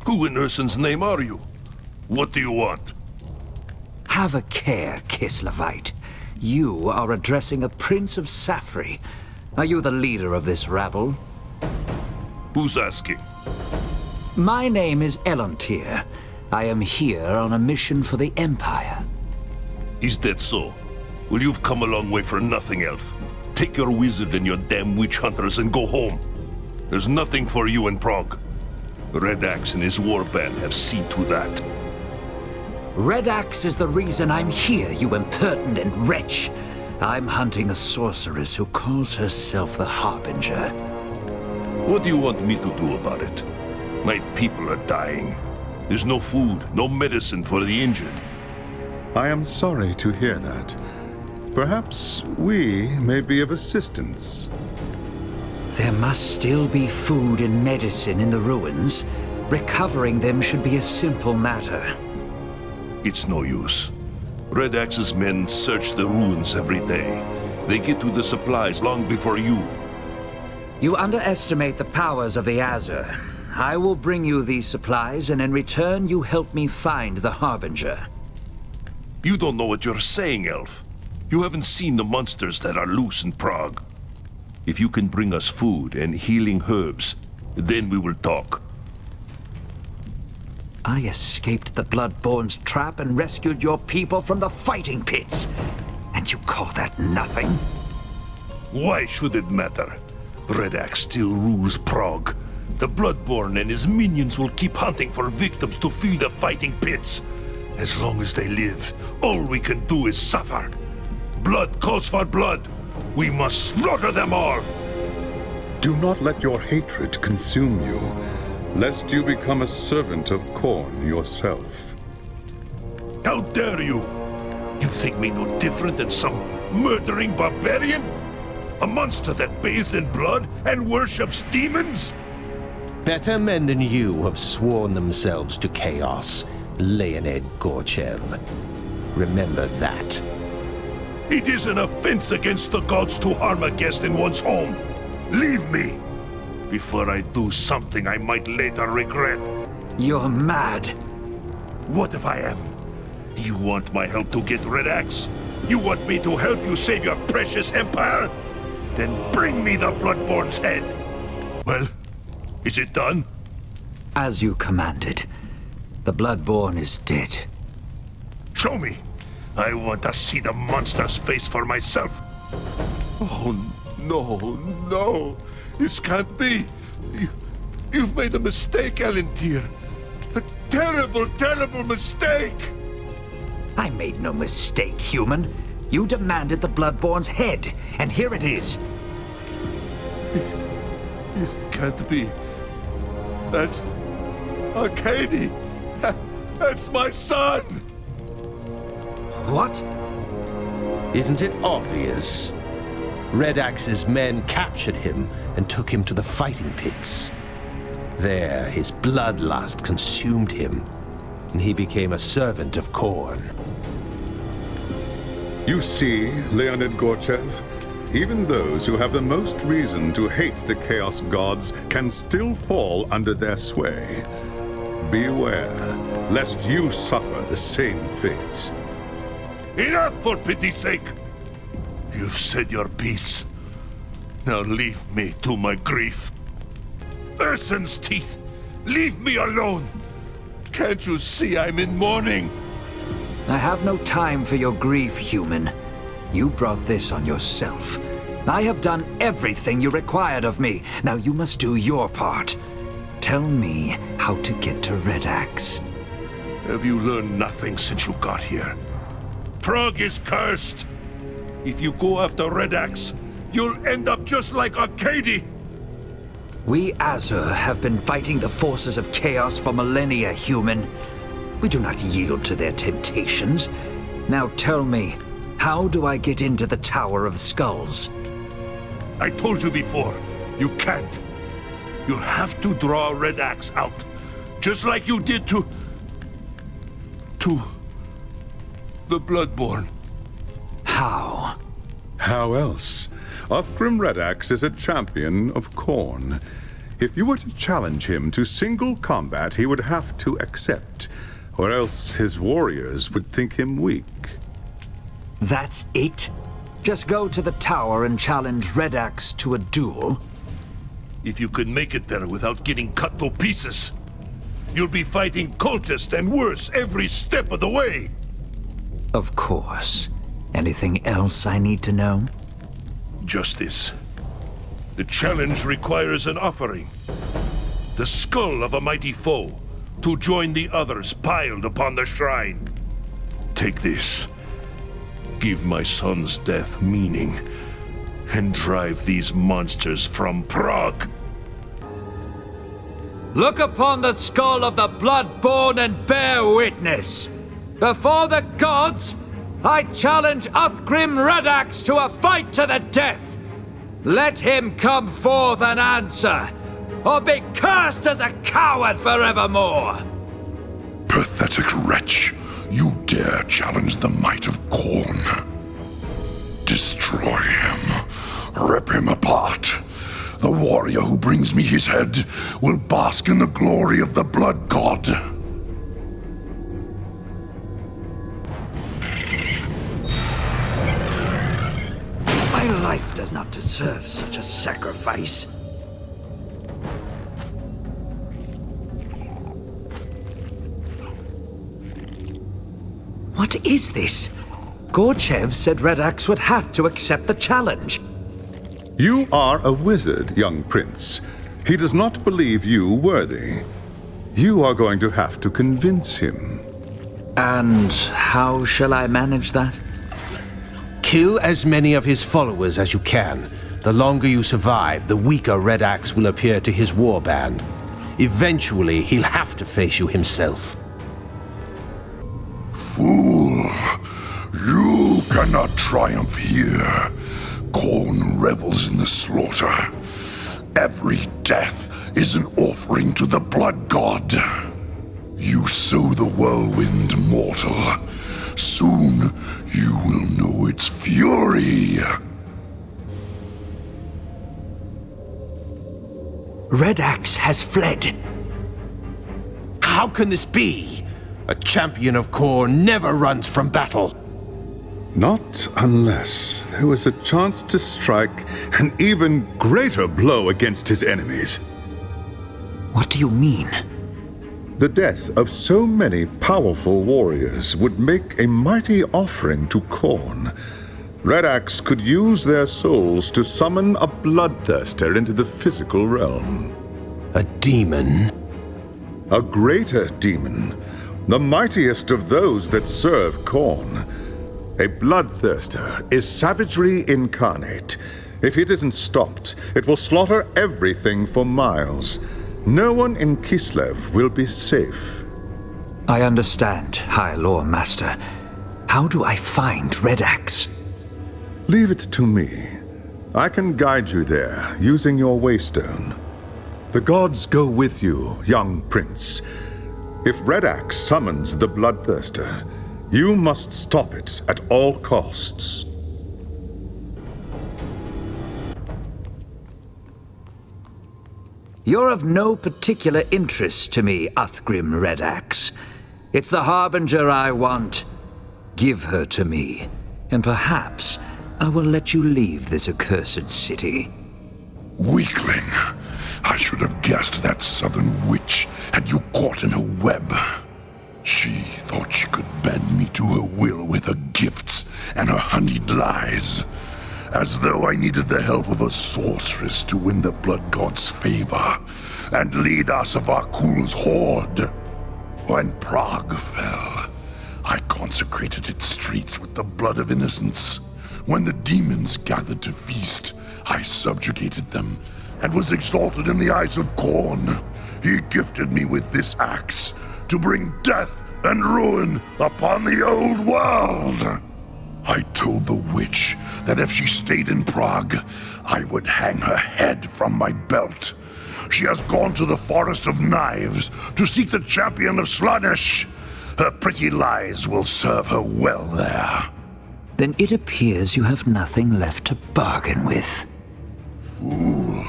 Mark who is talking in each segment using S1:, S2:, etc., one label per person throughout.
S1: Who in Ursun's name are you? What do you want?
S2: Have a care, Kislevites. You are addressing a Prince of Safri. Are you the leader of this rabble?
S1: Who's asking?
S2: My name is Elontir. I am here on a mission for the Empire.
S1: Is that so? Well, you've come a long way for nothing, Elf. Take your wizard and your damn witch hunters and go home. There's nothing for you in Prague. Redaxe and his warband have seen to that.
S2: Redaxe is the reason I'm here, you impertinent wretch. I'm hunting a sorceress who calls herself the Harbinger.
S1: What do you want me to do about it? My people are dying. There's no food, no medicine for the injured.
S3: I am sorry to hear that. Perhaps we may be of assistance.
S2: There must still be food and medicine in the ruins. Recovering them should be a simple matter.
S1: It's no use. Redaxe's men search the ruins every day. They get to the supplies long before you.
S2: You underestimate the powers of the ASUS. I will bring you these supplies, and in return you help me find the Harbinger.
S1: You don't know what you're saying, Elf. You haven't seen the monsters that are loose in Prague. If you can bring us food and healing herbs, then we will talk.
S2: I escaped the Bloodborne's trap and rescued your people from the fighting pits. And you call that nothing?
S1: Why should it matter? Redaxe still rules Prague. The Bloodborne and his minions will keep hunting for victims to fill the fighting pits. As long as they live, all we can do is suffer. Blood calls for blood. We must slaughter them all!
S3: Do not let your hatred consume you, lest you become a servant of Khorne yourself.
S1: How dare you! You think me no different than some murdering barbarian? A monster that bathes in blood and worships demons?
S4: Better men than you have sworn themselves to chaos, Leonid Gorchev. Remember that.
S1: It is an offense against the gods to harm a guest in one's home. Leave me, before I do something I might later regret.
S2: You're mad.
S1: What if I am? You want my help to get Redaxe? You want me to help you save your precious empire? Then bring me the Bloodborne's head. Well, is it done?
S2: As you commanded. The Bloodborne is dead.
S1: Show me. I want to see the monster's face for myself. Oh, no, no. This can't be. You've made a mistake, Elontir. A terrible, terrible mistake.
S2: I made no mistake, human. You demanded the Bloodborne's head, and here it is.
S1: It can't be. That's Arkady. That's my son!
S2: What?
S4: Isn't it obvious? Redaxe's men captured him and took him to the fighting pits. There, his bloodlust consumed him, and he became a servant of Khorne.
S3: You see, Leonid Gorchev, even those who have the most reason to hate the Chaos Gods can still fall under their sway. Beware, lest you suffer the same fate.
S1: Enough, for pity's sake! You've said your piece. Now leave me to my grief. Ursun's teeth! Leave me alone! Can't you see I'm in mourning?
S2: I have no time for your grief, human. You brought this on yourself. I have done everything you required of me. Now you must do your part. Tell me how to get to Redaxe.
S1: Have you learned nothing since you got here? Prague is cursed! If you go after Redaxe, you'll end up just like Arkady!
S2: We ASUS have been fighting the forces of chaos for millennia, human. We do not yield to their temptations. Now tell me, how do I get into the Tower of Skulls?
S1: I told you before, you can't. You have to draw Redaxe out, just like you did to the Bloodborne.
S2: How?
S3: How else? Uthgrim Redaxe is a champion of Khorne. If you were to challenge him to single combat, he would have to accept, or else his warriors would think him weak.
S2: That's it? Just go to the tower and challenge Redaxe to a duel?
S1: If you can make it there without getting cut to pieces, you'll be fighting cultists and worse every step of the way.
S2: Of course. Anything else I need to know?
S1: Just this. The challenge requires an offering. The skull of a mighty foe, to join the others piled upon the shrine. Take this. Give my son's death meaning, and drive these monsters from Prague.
S2: Look upon the skull of the Bloodborne and bear witness. Before the gods, I challenge Uthgrim Redaxe to a fight to the death. Let him come forth and answer, or be cursed as a coward forevermore.
S5: Pathetic wretch, you dare challenge the might of Khorne. Destroy him. Rip him apart. The warrior who brings me his head will bask in the glory of the blood god.
S2: My life does not deserve such a sacrifice. What is this? Gorchev said Redaxe would have to accept the challenge.
S3: You are a wizard, young prince. He does not believe you worthy. You are going to have to convince him.
S2: And how shall I manage that?
S4: Kill as many of his followers as you can. The longer you survive, the weaker Redaxe will appear to his warband. Eventually, he'll have to face you himself.
S5: Fool! You cannot triumph here. Khorne revels in the slaughter. Every death is an offering to the blood god. You sow the whirlwind, mortal. Soon you will know its fury.
S2: Redaxe has fled.
S4: How can this be? A champion of Khorne never runs from battle.
S3: Not unless there was a chance to strike an even greater blow against his enemies.
S2: What do you mean?
S3: The death of so many powerful warriors would make a mighty offering to Khorne. Redaxe could use their souls to summon a Bloodthirster into the physical realm.
S4: A demon?
S3: A greater demon, the mightiest of those that serve Khorne. A Bloodthirster is savagery incarnate. If it isn't stopped, it will slaughter everything for miles. No one in Kislev will be safe.
S2: I understand, High Lore Master. How do I find Redaxe?
S3: Leave it to me. I can guide you there, using your waystone. The gods go with you, young prince. If Redaxe summons the Bloodthirster, you must stop it at all costs.
S2: You're of no particular interest to me, Uthgrim Redaxe. It's the Harbinger I want. Give her to me, and perhaps I will let you leave this accursed city.
S5: Weakling. I should have guessed that southern witch had you caught in her web. She thought she could bend me to her will with her gifts and her honeyed lies. As though I needed the help of a sorceress to win the blood god's favor and lead Asavakul's horde. When Prague fell, I consecrated its streets with the blood of innocents. When the demons gathered to feast, I subjugated them and was exalted in the eyes of Khorne. He gifted me with this axe to bring death and ruin upon the old world. I told the witch that if she stayed in Prague, I would hang her head from my belt. She has gone to the Forest of Knives to seek the champion of Slaanesh. Her pretty lies will serve her well there.
S2: Then it appears you have nothing left to bargain with.
S5: Fool,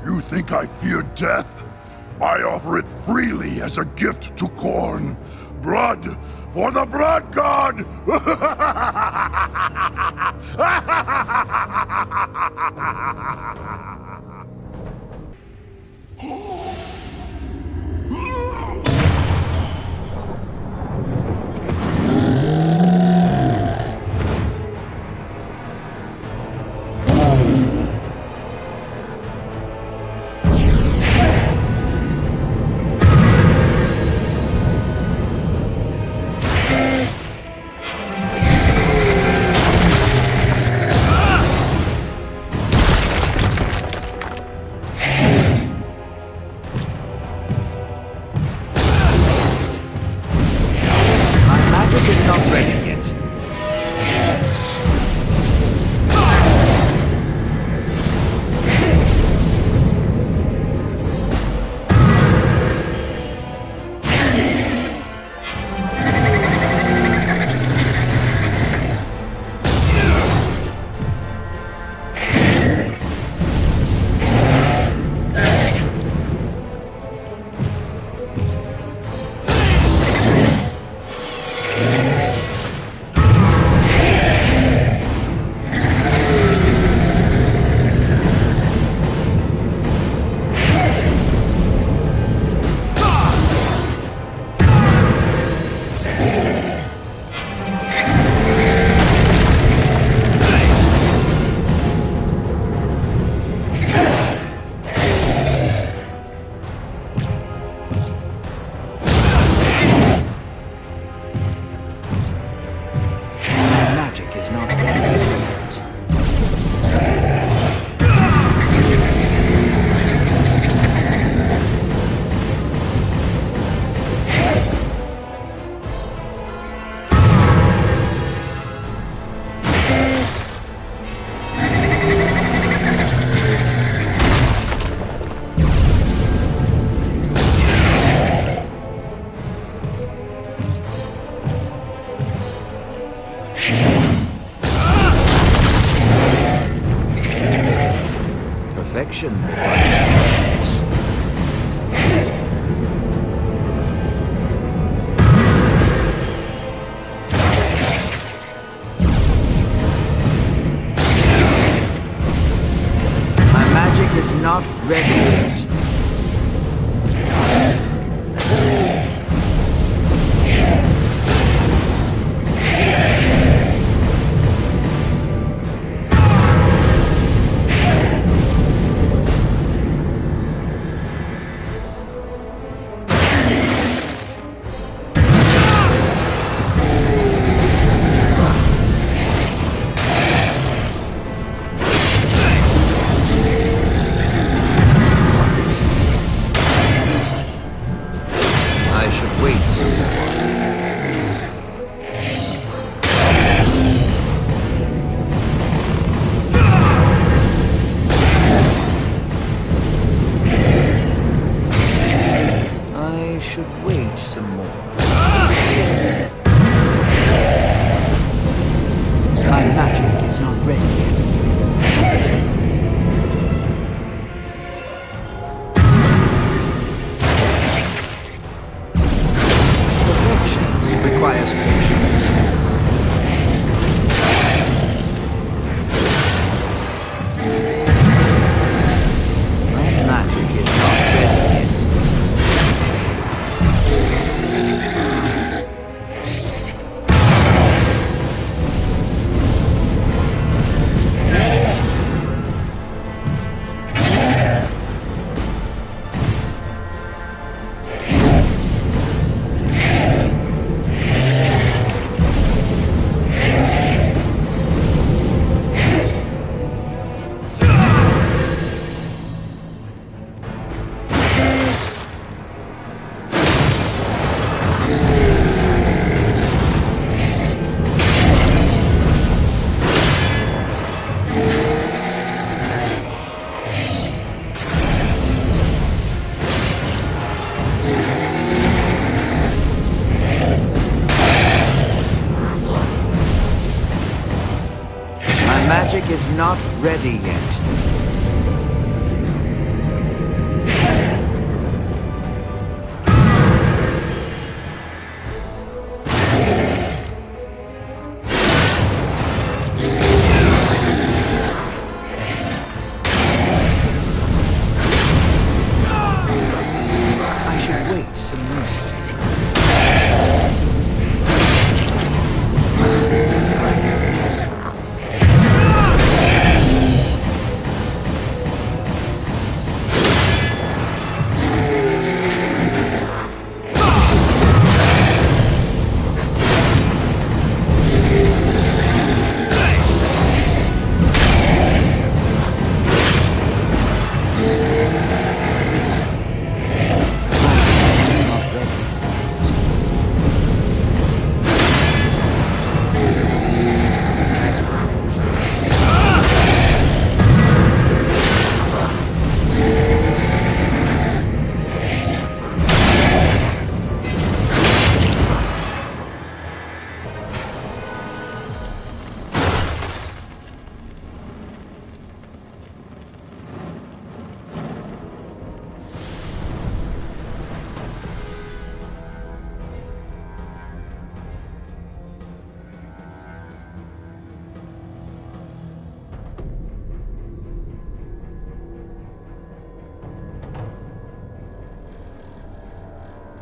S5: You think I fear death? I offer it freely as a gift to Khorne. Blood for the Blood God!
S2: Perfection. My magic is not ready yet. Is not ready yet.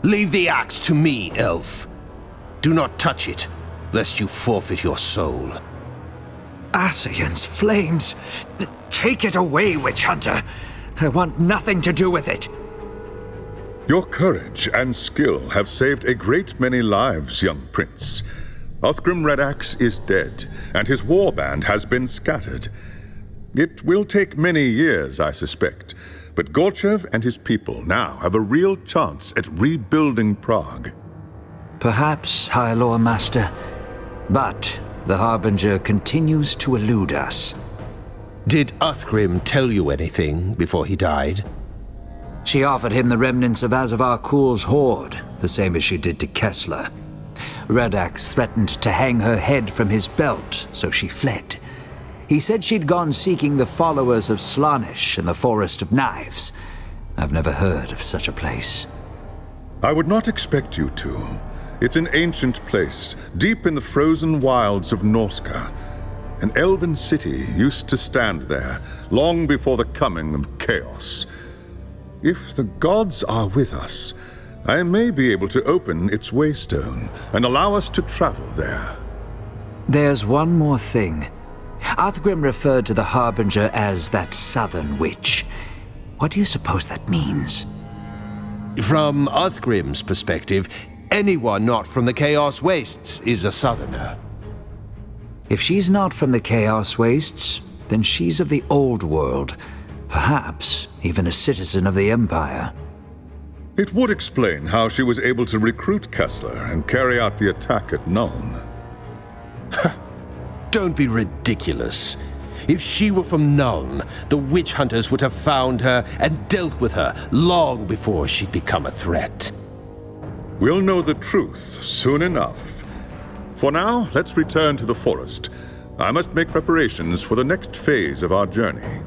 S4: Leave the axe to me, elf. Do not touch it, lest you forfeit your soul.
S2: Ascian's flames! Take it away, witch hunter! I want nothing to do with it!
S3: Your courage and skill have saved a great many lives, young prince. Uthgrim Redaxe is dead, and his warband has been scattered. It will take many years, I suspect, but Gorchev and his people now have a real chance at rebuilding Prague.
S2: Perhaps, High Lord Master, but the Harbinger continues to elude us.
S4: Did Uthgrim tell you anything before he died?
S2: She offered him the remnants of Azavar Kul's horde, the same as she did to Kessler. Redaxe threatened to hang her head from his belt, so she fled. He said she'd gone seeking the followers of Slaanesh in the Forest of Knives. I've never heard of such a place.
S3: I would not expect you to. It's an ancient place, deep in the frozen wilds of Norska. An elven city used to stand there, long before the coming of chaos. If the gods are with us, I may be able to open its waystone and allow us to travel there.
S2: There's one more thing. Uthgrim referred to the Harbinger as that southern witch. What do you suppose that means?
S4: From Uthgrim's perspective, anyone not from the Chaos Wastes is a southerner.
S2: If she's not from the Chaos Wastes, then she's of the old world. Perhaps even a citizen of the Empire.
S3: It would explain how she was able to recruit Kessler and carry out the attack at Nuln.
S4: Don't be ridiculous. If she were from Nuln, the witch hunters would have found her and dealt with her long before she'd become a threat.
S3: We'll know the truth soon enough. For now, let's return to the forest. I must make preparations for the next phase of our journey.